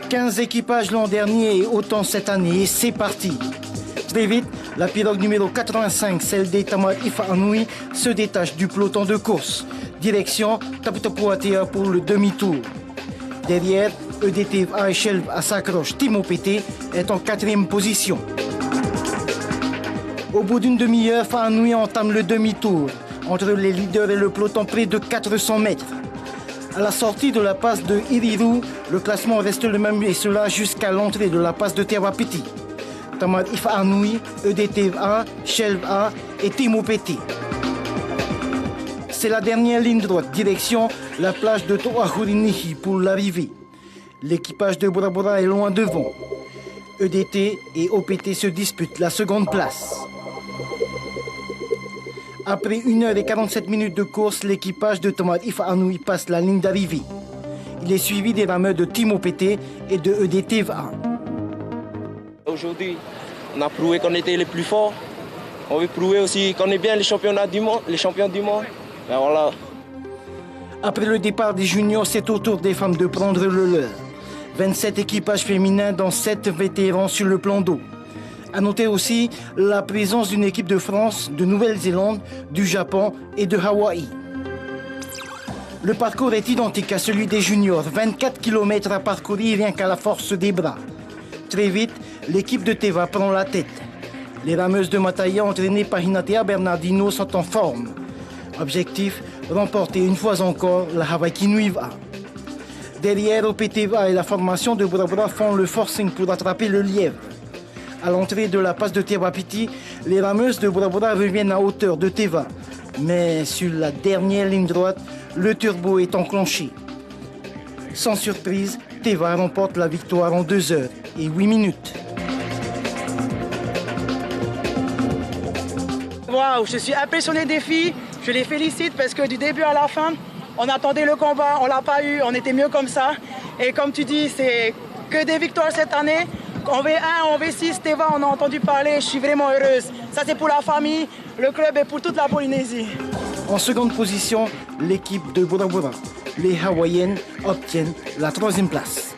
15 équipages l'an dernier et autant cette année, c'est parti. Très vite, la pirogue numéro 85, celle des Tamar Ifa Anoui, se détache du peloton de course. Direction Taputapuatea pour le demi-tour. Derrière, EDTVA et Shelva s'accroche. Timo Pété est en 4e position. Au bout d'une demi-heure, Fa'anoui entame le demi-tour. Entre les leaders et le peloton, près de 400 mètres. À la sortie de la passe de Iriru, le classement reste le même et cela jusqu'à l'entrée de la passe de Tewapiti. Tamar Ifa Anoui, EDTVA, Shelva et Timo Pété. C'est la dernière ligne droite, direction la plage de Toahurinihi pour l'arrivée. L'équipage de Bora Bora est loin devant. EDT et OPT se disputent la seconde place. Après 1h47 de course, l'équipage de Tamar Ifa Anoui passe la ligne d'arrivée. Il est suivi des rameurs de Timo Pété et de EDTVA. Aujourd'hui, on a prouvé qu'on était les plus forts. On veut prouver aussi qu'on est bien les champions du monde. Ben voilà. Après le départ des juniors, c'est au tour des femmes de prendre le leur. 27 équipages féminins dont 7 vétérans sur le plan d'eau. À noter aussi la présence d'une équipe de France, de Nouvelle-Zélande, du Japon et de Hawaï. Le parcours est identique à celui des juniors, 24 km à parcourir rien qu'à la force des bras. Très vite, l'équipe de Teva prend la tête. Les rameuses de Mataya entraînées par Hinatea Bernardino sont en forme. Objectif, remporter une fois encore la Hawaii Kinuiva. Derrière, OPTVA et la formation de Bora Bora font le forcing pour attraper le lièvre. À l'entrée de la passe de Tewapiti, les rameuses de Bora Bora reviennent à hauteur de Teva. Mais sur la dernière ligne droite, le turbo est enclenché. Sans surprise, Teva remporte la victoire en 2 heures et 8 minutes. Waouh, je suis impressionné des filles. Je les félicite parce que du début à la fin, on attendait le combat, on l'a pas eu, on était mieux comme ça. Et comme tu dis, c'est que des victoires cette année. En V1, en V6, Teva, on a entendu parler, je suis vraiment heureuse. Ça c'est pour la famille, le club et pour toute la Polynésie. En seconde position, l'équipe de Bora Bora. Les Hawaïennes obtiennent la 3e place.